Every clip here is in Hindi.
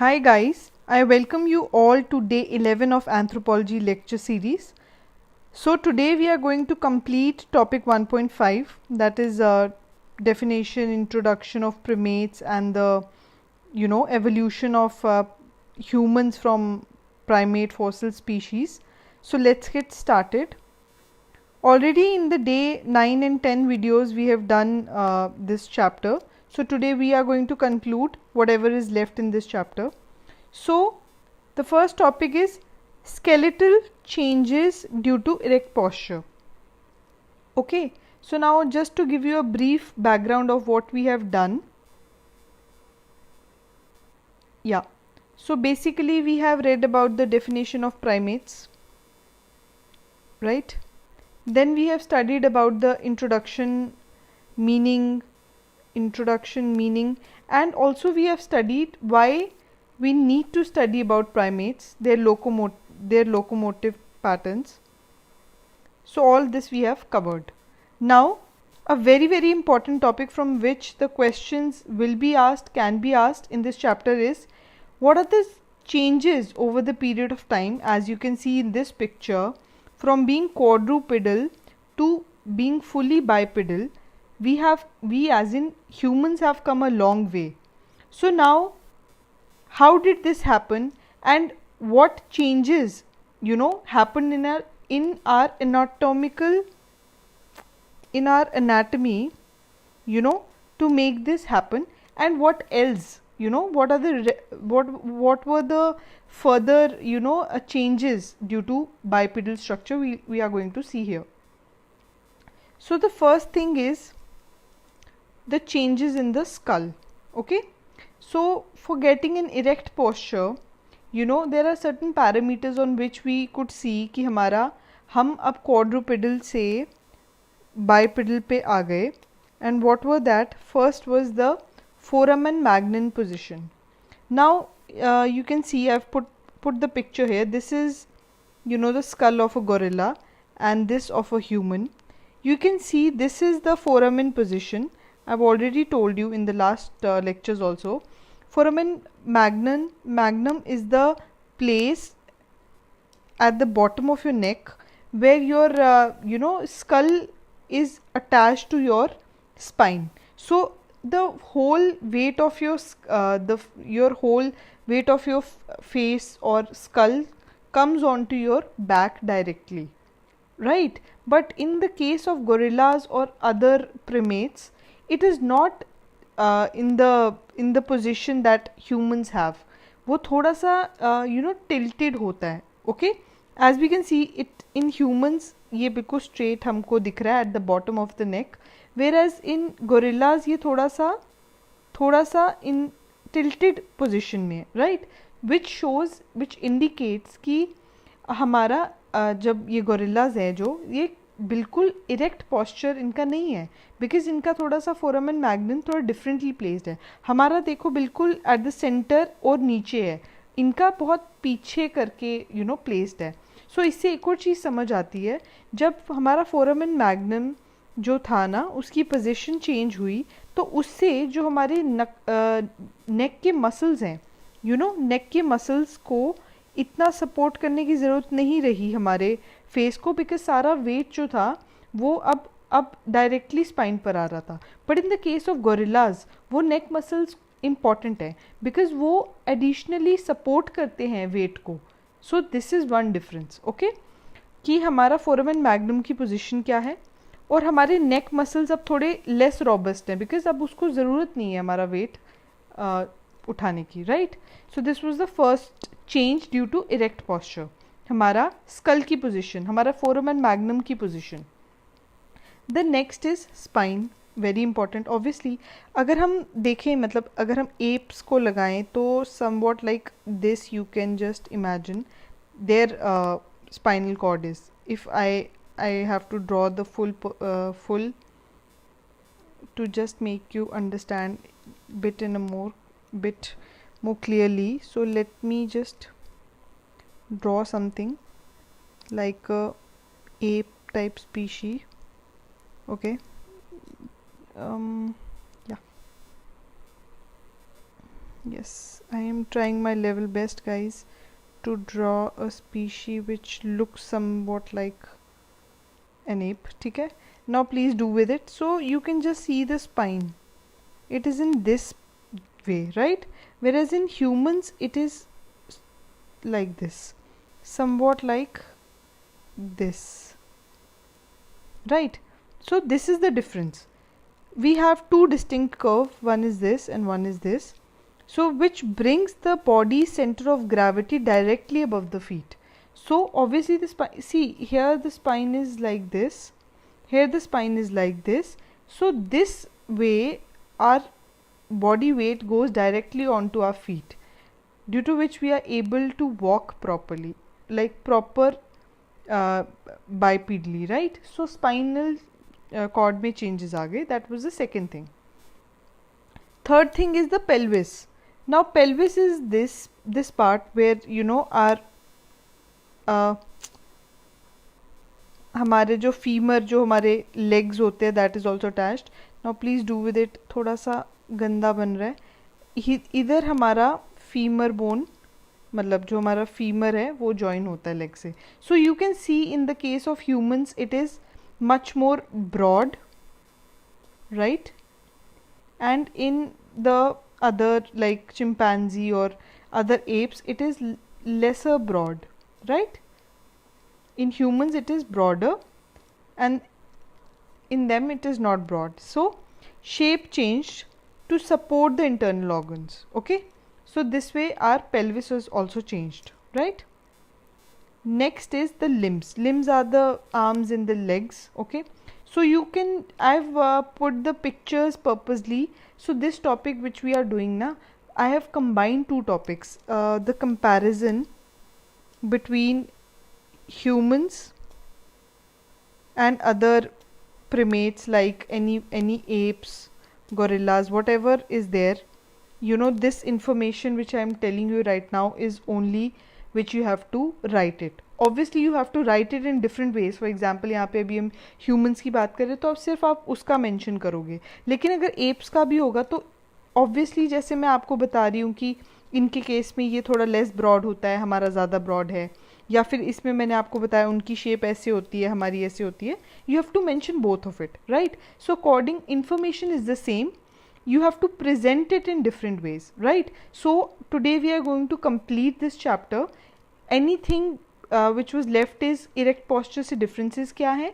Hi guys, I welcome you all to day 11 of Anthropology lecture series. So today we are going to complete topic 1.5, that is definition, introduction of primates and the evolution of humans from primate fossil species. So let's get started. Already in the day 9 and 10 videos we have done this chapter. So today we are going to conclude whatever is left in this chapter. So the first topic is skeletal changes due to erect posture. Okay, so now just to give you a brief background of what we have done. Yeah, so basically we have read about the definition of primates, right? Then we have studied about the meaning, and also we have studied why we need to study about primates, their locomotive patterns. So all this we have covered. Now a very important topic from which the questions will be asked, can be asked in this chapter is, what are the changes over the period of time, as you can see in this picture, from being quadrupedal to being fully bipedal. We as in humans have come a long way. So now how did this happen and what changes happened in our anatomy to make this happen, and what else, what are the what were the further changes due to bipedal structure we are going to see here. So the first thing is the changes in the skull. Okay, so for getting an erect posture, there are certain parameters on which we could see कि हम अब quadrupedal से bipedal पे आ गए. And what were that? First was the foramen magnum position. Now you can see I've put the picture here. This is the skull of a gorilla and this of a human. You can see this is the foramen position. I've already told you in the last lectures also. Foramen magnum is the place at the bottom of your neck where your skull is attached to your spine. So the whole weight of your whole weight of your face or skull comes onto your back directly, right? But in the case of gorillas or other primates, it is not in the position that humans have. वो थोड़ा सा tilted होता है. Okay, as we can see it in humans, ये बिल्कुल straight हमको दिख रहा है at the bottom of the neck, whereas in gorillas ये थोड़ा सा in tilted position में, right? which indicates कि हमारा जब ये गोरिल्लाज है जो ये बिल्कुल इरेक्ट पॉस्चर इनका नहीं है, बिकॉज इनका थोड़ा सा फोरामेन मैग्नम थोड़ा डिफरेंटली प्लेस्ड है. हमारा देखो बिल्कुल एट द सेंटर और नीचे है, इनका बहुत पीछे करके प्लेस्ड है. सो इससे एक और चीज़ समझ आती है, जब हमारा फोरामेन मैग्नम जो था ना उसकी पोजीशन चेंज हुई तो उससे जो हमारे नेक के मसल्स हैं, नेक के मसल्स को इतना सपोर्ट करने की ज़रूरत नहीं रही हमारे फेस को, बिकॉज सारा वेट जो था वो अब डायरेक्टली स्पाइन पर आ रहा था. But in the case of gorillas वो नेक मसल्स इम्पॉर्टेंट है बिकॉज वो एडिशनली सपोर्ट करते हैं वेट को. So this is one difference. Okay, कि हमारा फोरामेन मैग्नम की पोजीशन क्या है और हमारे नेक मसल्स अब थोड़े लेस रॉबस्ट हैं बिकॉज अब उसको ज़रूरत नहीं है हमारा वेट उठाने की, right? So this was the first change due to erect posture. हमारा स्कल की पोजीशन, हमारा फोरामेन मैग्नम की position. The next is spine, very important. Obviously अगर हम देखें, मतलब अगर हम एप्स को लगाएं तो somewhat like this, you can just imagine there spinal cord is. If I have to draw the full to just make you understand bit more clearly. So let me just draw something like a ape type species. Okay, yeah. Yes, I am trying my level best, guys, to draw a species which looks somewhat like an ape. ठीक है? Now please do with it. So you can just see the spine. It is in this way, right? Whereas in humans it is like this, somewhat like this, right? So this is the difference. We have two distinct curves, one is this and one is this, so which brings the body center of gravity directly above the feet. So obviously the spine, see here the spine is like this, here the spine is like this, so this way our body weight goes directly onto our feet, due to which we are able to walk properly, like proper bipedally, right? So spinal cord में changes आ गए. That was the second thing. Third thing is the pelvis. Now pelvis is this part where you know our हमारे जो फीमर जो हमारे लेग्स होते हैं that is also attached. Now please do with it. थोड़ा सा गंदा बन रहा है. इधर हमारा फीमर बोन मतलब जो हमारा फीमर है वो जॉइन होता है लेग से. So you can see in the case of humans it is much more broad, right? And in the other like chimpanzee or other apes it is lesser broad, right? In humans it is broader and in them it is not broad. So shape changed to support the internal organs. Okay, so this way our pelvis is also changed, right? Next is the limbs. Limbs are the arms and the legs. Okay, so you can I've put the pictures purposely. So this topic which we are doing now, I have combined two topics, the comparison between humans and other primates like any apes, gorillas, whatever is there. You know, this information which I am telling you right now is only which you have to write it. Obviously you have to write it in different ways. For example यहाँ पे अभी हम humans की बात करें तो अब सिर्फ आप उसका mention करोगे, लेकिन अगर apes का भी होगा तो obviously जैसे मैं आपको बता रही हूँ कि इनके केस में ये थोड़ा लेस ब्रॉड होता है, हमारा ज़्यादा ब्रॉड है, या फिर इसमें मैंने आपको बताया उनकी शेप ऐसे होती है, हमारी ऐसे होती है. You have to mention both of it, right? So according information is the same, you have to present it in different ways, right? So today we are going to complete this chapter. Anything which was left is erect posture से differences क्या है,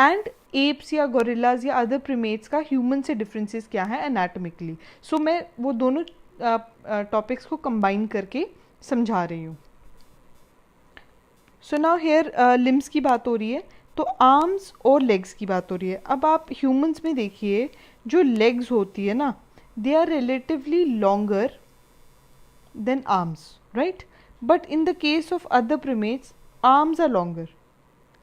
and apes या gorillas या other primates का human से differences क्या है anatomically. So मैं वो दोनों topics को combine करके समझा रही हूँ. So now here limbs की बात हो रही है तो आर्म्स और लेग्स की बात हो रही है. अब आप ह्यूमंस में देखिए जो लेग्स होती है ना, they are relatively longer than arms, right? But in the case of other primates arms are longer.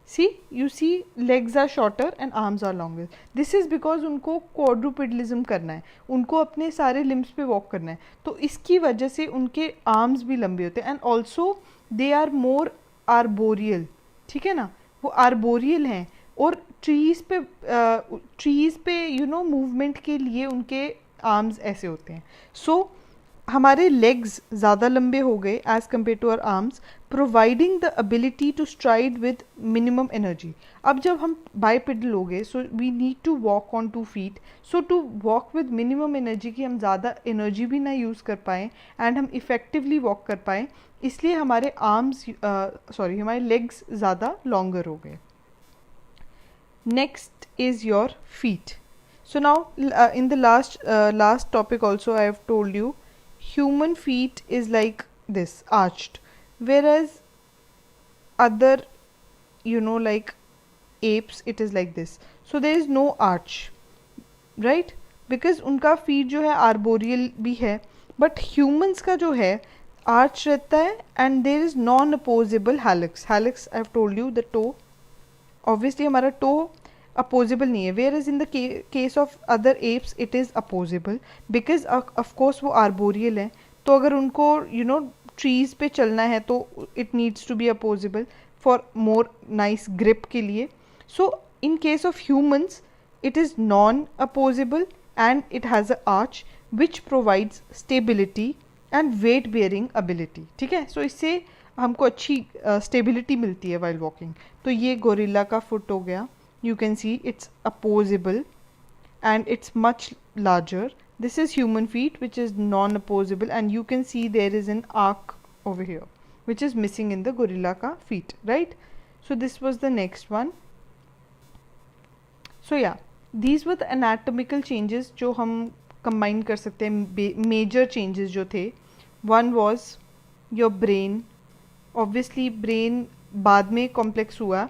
See you see legs are shorter and arms are longer. This is because उनको क्वाड्रुपेडलिज्म करना है, उनको अपने सारे लिम्स पे वॉक करना है, तो इसकी वजह से उनके आर्म्स भी लंबे होते हैं. And also they are more arboreal, ठीक है ना, वो आर्बोरियल हैं और ट्रीज़ पे यू नो मूवमेंट के लिए उनके आर्म्स ऐसे होते हैं. सो हमारे लेग्स ज़्यादा लंबे हो गए as compare to our arms, providing the ability to stride with minimum energy. अब जब हम बाइपेडल हो गए, so we need to walk on 2 feet. So to walk with minimum energy की हम ज़्यादा एनर्जी भी ना यूज़ कर पाएँ एंड हम इफ़ेक्टिवली वॉक कर पाएँ, इसलिए हमारे आर्म्स हमारे लेग्स ज़्यादा लॉन्गर हो गए. Next is your feet. So now in the last topic also I have told you human feet is like this, arched, whereas other you know like apes it is like this. So there is no arch, right? Because उनका feet जो है arboreal भी है, but humans का जो है arch रहता है and there is non-opposable hallux. Hallux I have told you the toe. Obviously हमारा toe अपोजिबल नहीं है, where is in the case of other apes it is opposable because of course वो आर्बोरियल है, तो अगर उनको यू नो ट्रीज़ पे चलना है तो it needs to be opposable for more nice grip के लिए. So in case of humans it is non opposable and it has a arch which provides stability and weight bearing ability, ठीक है। सो इससे हमको अच्छी स्टेबिलिटी मिलती है वाइल वॉकिंग। तो ये गोरिल्ला का फुट हो गया, you can see it's opposable and it's much larger. This is human feet which is non-opposable, and you can see there is an arc over here which is missing in the gorilla ka feet, right? So this was the next one. So yeah, these were the anatomical changes जो हम combine कर सकते हैं, major changes जो थे. One was your brain. Obviously brain बाद में complex हुआ.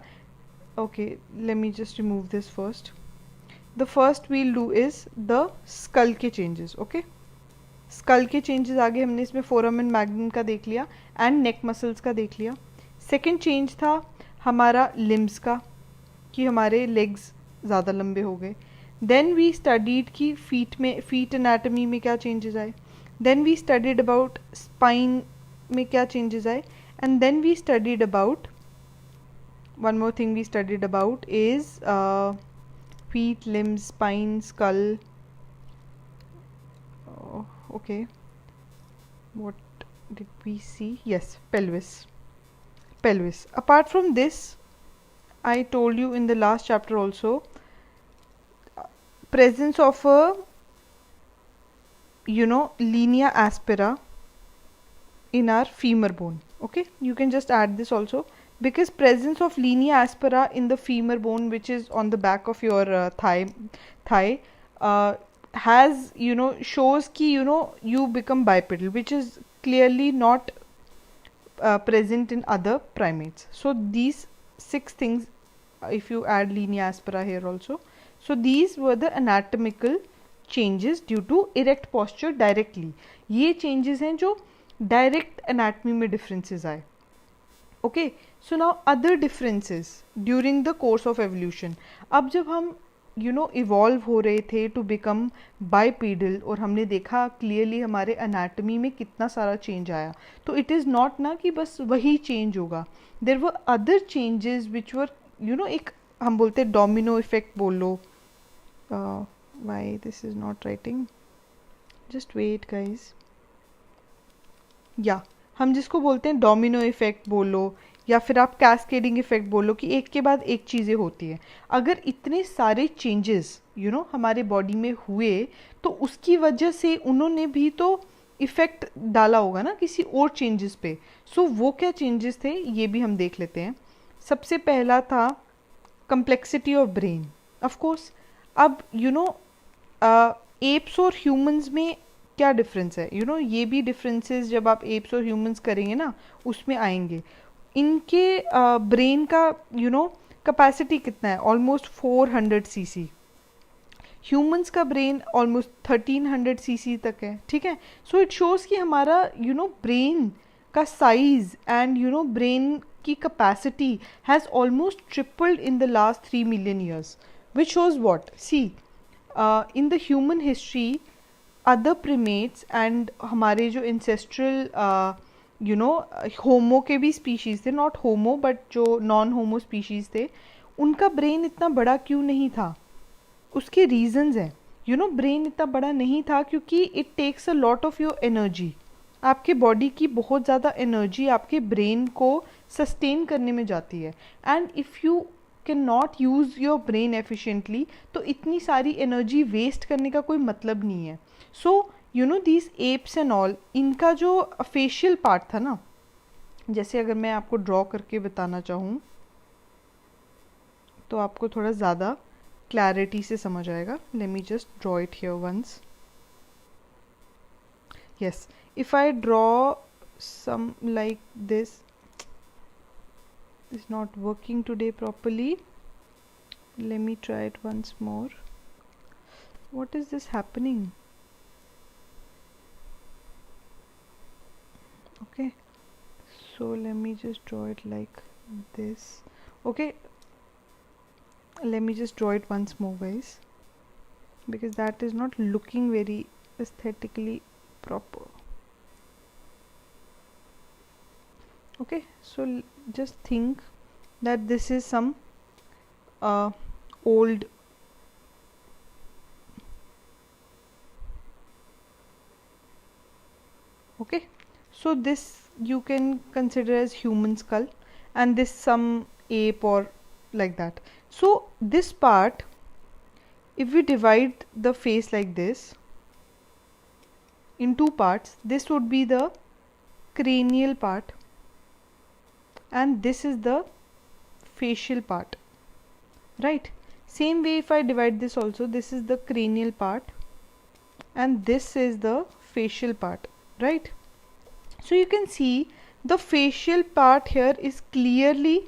Okay, let me just remove this first. The first we'll do is the skull के changes, okay? Skull के changes आगे हमने इसमें foramen magnum का देख लिया and neck muscles का देख लिया. Second change था हमारा limbs का, कि हमारे legs ज़्यादा लंबे हो गए. Then we studied कि feet anatomy में क्या changes आए. Then we studied about spine में क्या changes आए. And then we studied about, one more thing we studied about is feet, limbs, spine, skull. Oh, okay. What did we see? Yes, pelvis. Pelvis. Apart from this, I told you in the last chapter also, presence of a, linea aspera in our femur bone. Okay, you can just add this also, because presence of linea aspera in the femur bone, which is on the back of your thigh, has, shows ki, you become bipedal, which is clearly not present in other primates. So these 6 things, if you add linea aspera here also, so these were the anatomical changes due to erect posture directly. ये changes हैं जो direct anatomy में differences आए. Okay, so now other differences during the course of evolution. अब जब हम इवॉल्व हो रहे थे टू बिकम बाइपीडल, और हमने देखा क्लियरली हमारे एनाटमी में कितना सारा चेंज आया, तो इट इज़ नॉट ना कि बस वही चेंज होगा. देर वर अदर चेंजेस विच वर एक हम बोलते हैं डोमिनो इफेक्ट बोल लो. Why this is not writing, just wait guys. या हम जिसको बोलते हैं डोमिनो इफेक्ट बोलो, या फिर आप कैस्केडिंग इफेक्ट बोलो, कि एक के बाद एक चीज़ें होती है. अगर इतने सारे चेंजेस हमारे बॉडी में हुए, तो उसकी वजह से उन्होंने भी तो इफेक्ट डाला होगा ना किसी और चेंजेस पे. सो वो क्या चेंजेस थे ये भी हम देख लेते हैं. सबसे पहला था complexity of brain. Of course अब एप्स और ह्यूमंस में क्या डिफरेंस है, ये भी डिफरेंसेस जब आप एप्स और ह्यूमंस करेंगे ना उसमें आएंगे. इनके ब्रेन का कैपेसिटी कितना है, ऑलमोस्ट 400 सीसी. ह्यूमंस का ब्रेन ऑलमोस्ट 1300 सीसी तक है, ठीक है. सो इट शोज कि हमारा ब्रेन का साइज एंड ब्रेन की capacity has almost tripled in the last 3 million years, which shows what, see in the human history other primates and हमारे जो इंसेस्ट्रल होमो के भी स्पीशीज़ थे, नॉट होमो बट जो नॉन होमो स्पीशीज़ थे, उनका ब्रेन इतना बड़ा क्यों नहीं था. उसके रीजंस हैं. ब्रेन इतना बड़ा नहीं था क्योंकि it takes a lot of your energy. आपके बॉडी की बहुत ज़्यादा एनर्जी आपके ब्रेन को सस्टेन करने में जाती है. And if you can not use your brain efficiently, तो इतनी सारी एनर्जी वेस्ट करने का कोई मतलब नहीं है. So these apps and all, इनका जो फेशियल पार्ट था ना, जैसे अगर मैं आपको ड्रॉ करके बताना चाहूँ तो आपको थोड़ा ज़्यादा क्लैरिटी से समझ आएगा. Let me just draw it here once. Yes, if I draw some like this, is not working today properly. Let me try it once more. What is this happening? Okay, so let me just draw it like this. Okay, let me just draw it once more guys, because that is not looking very aesthetically proper. Okay, so just think that this is some old Okay, so this you can consider as human skull, and this some ape or like that. So this part, if we divide the face like this in two parts, this would be the cranial part and this is the facial part, right? Same way, if I divide this also, this is the cranial part and this is the facial part, right? So you can see the facial part here is clearly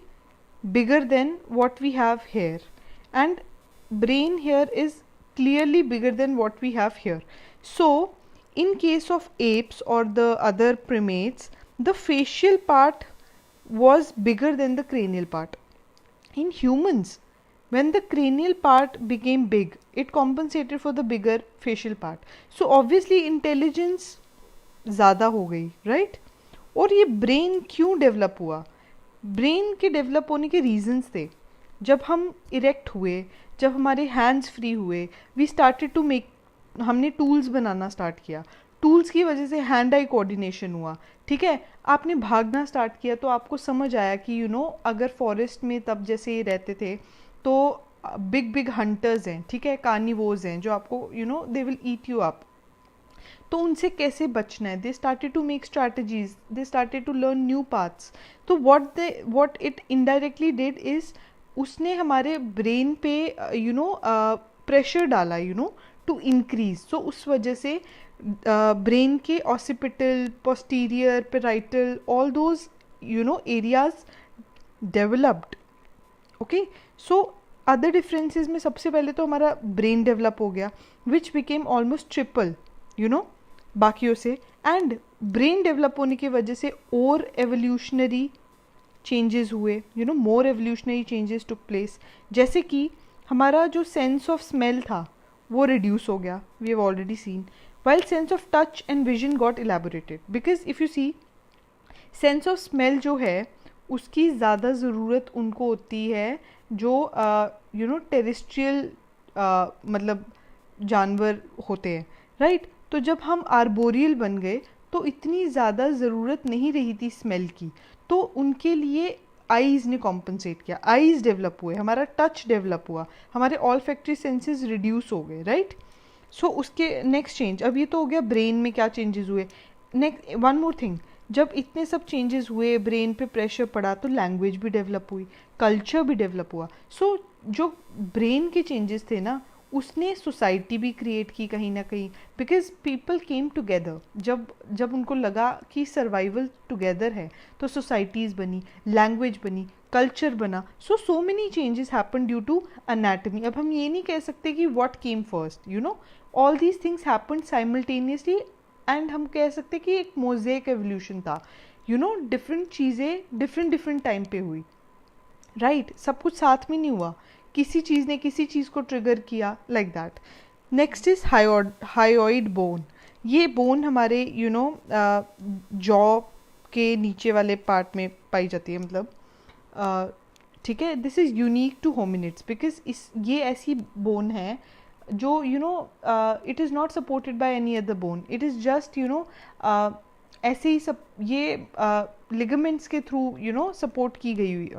bigger than what we have here, and brain here is clearly bigger than what we have here. So in case of apes or the other primates, the facial part was bigger than the cranial part. In humans, when the cranial part became big, it compensated for the bigger facial part. So obviously intelligence ज़्यादा हो गई, राइट? और ये ब्रेन क्यों डेवलप हुआ? ब्रेन के डेवलप होने के रीजंस थे. जब हम इरेक्ट हुए, जब हमारे हैंड्स फ्री हुए, वी स्टार्टेड टू मेक, हमने टूल्स बनाना स्टार्ट किया. टूल्स की वजह से हैंड आई कोऑर्डिनेशन हुआ. ठीक है, आपने भागना स्टार्ट किया तो आपको समझ आया कि अगर फॉरेस्ट में तब जैसे रहते थे तो बिग बिग हंटर्स हैं, ठीक है, कार्निवोर्स हैं जो आपको they will eat you up. तो उनसे कैसे बचना है? They started to make strategies, they started to learn new paths. तो what it indirectly did is, उसने हमारे ब्रेन पे प्रेशर डाला टू इंक्रीज. सो उस वजह से ब्रेन के occipital, posterior, parietal, all those areas developed. Okay, so other differences में सबसे पहले तो हमारा ब्रेन डेवलप हो गया विच बिकेम ऑलमोस्ट ट्रिपल बाकियों से. एंड ब्रेन डेवलप होने की वजह से और एवोल्यूशनरी चेंजेस हुए, मोर एवोल्यूशनरी चेंजेस टुक प्लेस. जैसे कि हमारा जो सेंस ऑफ स्मेल था वो रिड्यूस हो गया, we have already seen. While sense of touch and vision got elaborated, because if you see sense of smell जो है उसकी ज़्यादा ज़रूरत उनको होती है जो टेरेस्ट्रियल मतलब जानवर होते हैं, राइट? तो जब हम आर्बोरियल बन गए तो इतनी ज़्यादा ज़रूरत नहीं रही थी स्मेल की, तो उनके लिए आईज़ ने कॉम्पनसेट किया, आईज़ डेवलप हुए, हमारा टच डेवलप हुआ, हमारे ऑल्फैक्टरी सेंसेस रिड्यूस हो गए, राइट? सो उसके नेक्स्ट चेंज, अब ये तो हो गया ब्रेन में क्या चेंजेस हुए. नेक्स्ट वन मोर थिंग, जब इतने सब चेंजेस हुए, ब्रेन पे प्रेशर पड़ा, तो लैंग्वेज भी डेवलप हुई, कल्चर भी डेवलप हुआ. सो जो ब्रेन के चेंजेस थे ना, उसने सोसाइटी भी क्रिएट की कहीं ना कहीं, बिकॉज पीपल केम टुगेदर. जब उनको लगा कि सर्वाइवल टुगेदर है तो सोसाइटीज़ बनी, लैंग्वेज बनी, कल्चर बना. So many changes happen due to anatomy. अब हम ये नहीं कह सकते कि what came first, all these things happen simultaneously. And हम कह सकते कि एक मोज़ेक एवोल्यूशन था, डिफरेंट चीज़ें डिफरेंट टाइम पे हुई, राइट? सब कुछ साथ में नहीं हुआ, किसी चीज़ ने किसी चीज़ को ट्रिगर किया, like that. Next is hyoid bone. ये बोन हमारे जॉ के नीचे वाले पार्ट में पाई जाती है, मतलब ठीक है. This is unique to hominids because ये ऐसी बोन है जो it is not supported by any other bone. It is just ऐसे ही सब ये लिगामेंट्स के थ्रू सपोर्ट की गई हुई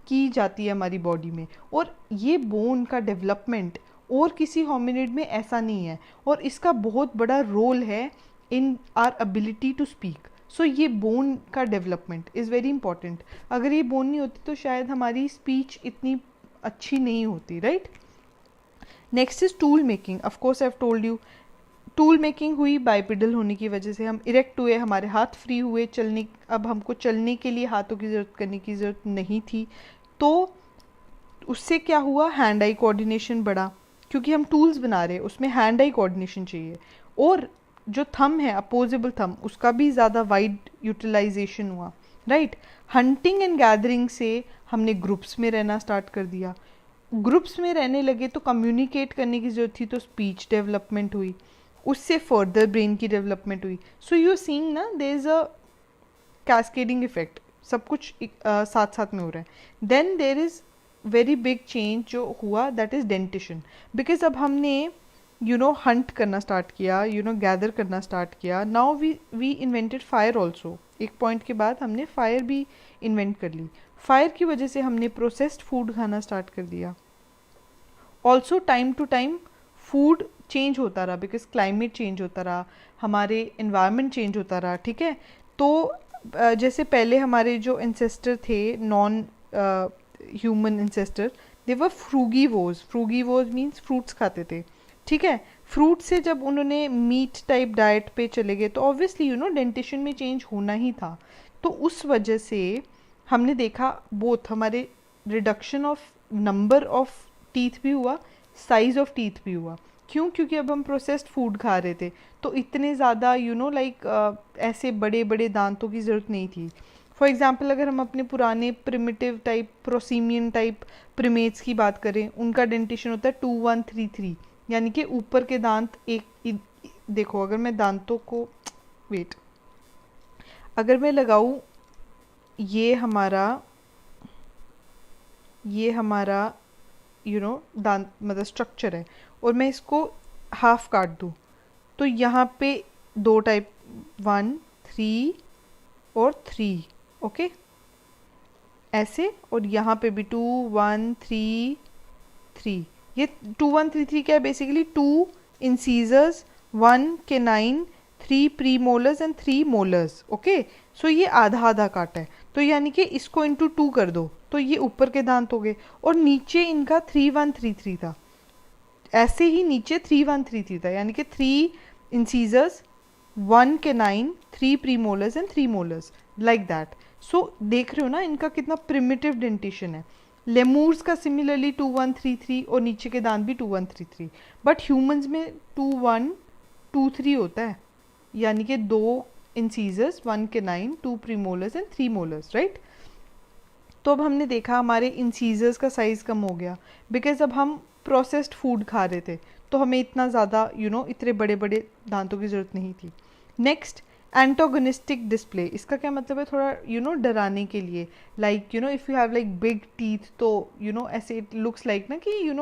की जाती है हमारी बॉडी में. और ये बोन का डेवलपमेंट और किसी होमिनिड में ऐसा नहीं है, और इसका बहुत बड़ा रोल है in our ability to speak. So ये बोन का डेवलपमेंट इज़ वेरी इंपॉर्टेंट. अगर ये बोन नहीं होती तो शायद हमारी स्पीच इतनी अच्छी नहीं होती, right? Next is tool making. Of course I have told you, tool making हुई बाइपेडल होने की वजह से. हम इरेक्ट हुए, हमारे हाथ फ्री हुए, चलने, अब हमको चलने के लिए हाथों की ज़रूरत करने की ज़रूरत नहीं थी. तो उससे क्या हुआ, हैंड आई कोऑर्डिनेशन बढ़ा, क्योंकि हम टूल्स बना रहे हैं, उसमें हैंड आई कोऑर्डिनेशन चाहिए. और जो थंब है, अपोजेबल थंब, उसका भी ज़्यादा वाइड यूटिलाइजेशन हुआ, राइट? हंटिंग एंड गैदरिंग से हमने ग्रुप्स में रहना स्टार्ट कर दिया. ग्रुप्स में रहने लगे तो कम्युनिकेट करने की ज़रूरत थी, तो स्पीच डेवलपमेंट हुई, उससे फर्दर ब्रेन की डेवलपमेंट हुई. सो यू सीइंग ना, there is a cascading effect, सब कुछ साथ साथ में हो रहा है. Then there is very big change जो हुआ, दैट इज़ डेंटिशन. बिकॉज अब हमने हंट करना स्टार्ट किया, गैदर करना स्टार्ट किया. Now we invented fire also. एक पॉइंट के बाद हमने फायर भी इन्वेंट कर ली. फायर की वजह से हमने प्रोसेस्ड फूड खाना स्टार्ट कर दिया. Also time to time food change होता रहा, बिकॉज क्लाइमेट चेंज होता रहा, हमारे इन्वायरमेंट चेंज होता रहा. ठीक है, तो जैसे पहले हमारे जो एंसेस्टर थे, नॉन ह्यूमन एंसेस्टर, दे वर फ्रूगीवोर्स. फ्रूगीवोर्स मीन्स फ्रूट्स खाते थे. ठीक है, फ्रूट से जब उन्होंने मीट टाइप डाइट पे चले गए तो ऑब्वियसली डेंटिशन में चेंज होना ही था. तो उस वजह से हमने देखा बोथ हमारे reduction of number of teeth भी हुआ, साइज ऑफ टीथ भी हुआ. क्यों? क्योंकि अब हम प्रोसेस्ड फूड खा रहे थे, तो इतने ज़्यादा लाइक ऐसे बड़े बड़े दांतों की ज़रूरत नहीं थी. फॉर एग्जाम्पल अगर हम अपने पुराने प्रिमिटिव टाइप प्रोसीमियन टाइप प्रिमेट्स की बात करें, उनका डेंटिशन होता है 2133, यानी कि ऊपर के दांत देखो अगर मैं दांतों को वेट अगर मैं लगाऊं, ये हमारा दांत मतलब स्ट्रक्चर है, और मैं इसको हाफ काट दूँ तो यहाँ पे दो टाइप 1 3 और 3, ओके ऐसे, और यहाँ पे भी 2 1 3 3. ये 2 1 3 3 क्या है? Basically 2 incisors, 1 canine, 3 premolars and 3 molars. Okay, so ये आधा आधा काटा है, तो यानी कि इसको इंटू 2 कर दो तो ये ऊपर के दांत हो गए. और नीचे इनका 3 1 3 3 था, ऐसे ही नीचे 3 1 3 3 था, यानी कि 3 incisors, 1 canine, 3 premolars and 3 molars, like that. So देख रहे हो ना इनका कितना प्रिमिटिव डेंटिशन है. लेमूर्स का सिमिलरली 2 1 3 3 और नीचे के दांत भी 2 1 3 3. बट ह्यूमंस में 2 1 2 3 होता है, यानी कि 2 incisors, 1 canine, 2 premolars and 3 molars, right. तो अब हमने देखा हमारे इंसीजर्स का साइज़ कम हो गया, बिकॉज अब हम प्रोसेस्ड फूड खा रहे थे, तो हमें इतना ज़्यादा इतने बड़े बड़े दांतों की ज़रूरत नहीं थी. Next, antagonistic display. इसका क्या मतलब है? थोड़ा डराने के लिए, like if you have like big teeth, तो ऐसे इट लुक्स लाइक ना कि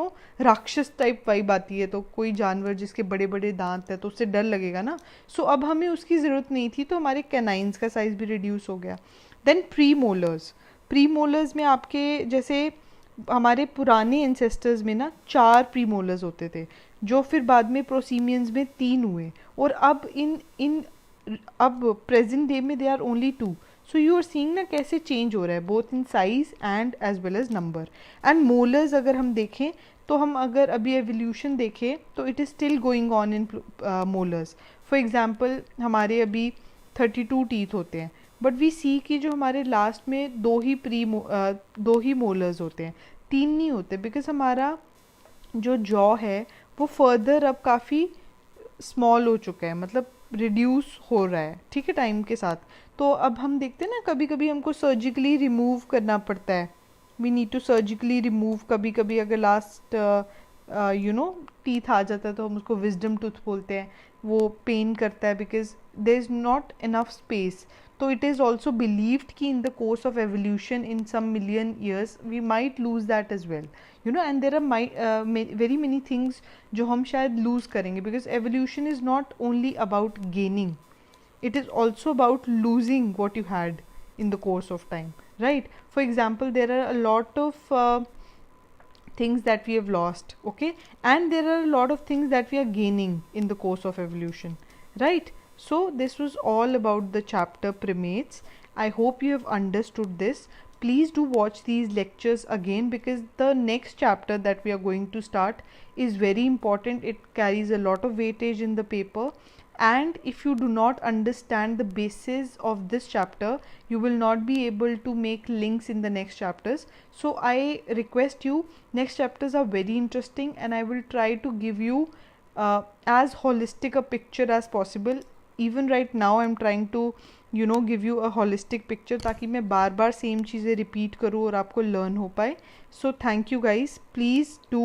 राक्षस टाइप वाइब आती है, तो कोई जानवर जिसके बड़े बड़े दांत है तो उससे डर लगेगा ना. सो अब हमें उसकी ज़रूरत नहीं थी, तो हमारे कैनाइन्स का साइज़ भी रिड्यूस हो गया. Then premolars. Premolars में आपके जैसे हमारे पुराने एंसेस्टर्स में ना 4 प्री मोलर्स होते थे, जो फिर बाद में प्रोसीमियंस में 3 हुए, और अब अब प्रेजेंट डे में they are only 2. So you are seeing ना कैसे चेंज हो रहा है, both in size and as well as number. And molars अगर हम देखें, तो हम अगर अभी एवोल्यूशन देखें तो it is still going on in molars. For example हमारे अभी 32 टीथ होते हैं, बट वी सी कि जो हमारे लास्ट में दो ही मोलर्स होते हैं, 3 नहीं होते, बिकॉज हमारा जो जॉ है वो फर्दर अब काफ़ी स्मॉल हो चुका है, मतलब रिड्यूस हो रहा है, ठीक है, टाइम के साथ. तो अब हम देखते हैं ना कभी कभी हमको सर्जिकली रिमूव करना पड़ता है. We need to surgically remove कभी कभी, अगर लास्ट टीथ आ जाता है तो हम उसको विजडम टूथ बोलते हैं. वो पेन करता है because there is not enough space. तो it is also believed कि in the course of evolution in some million years we might lose that as well, and there are very many things जो हम शायद lose करेंगे, because evolution is not only about gaining, it is also about losing what you had in the course of time, right? For example, there are a lot of things that we have lost, okay, and there are a lot of things that we are gaining in the course of evolution, right? So this was all about the chapter primates. I hope you have understood this. Please do watch these lectures again, because the next chapter that we are going to start is very important. It carries a lot of weightage in the paper, and if you do not understand the basis of this chapter, you will not be able to make links in the next chapters. So I request you, next chapters are very interesting, and I will try to give you as holistic a picture as possible. Even right now I'm trying to give you a holistic picture, ताकि मैं बार बार सेम चीज़ें रिपीट करूँ और आपको लर्न हो पाए. So thank you guys. Please do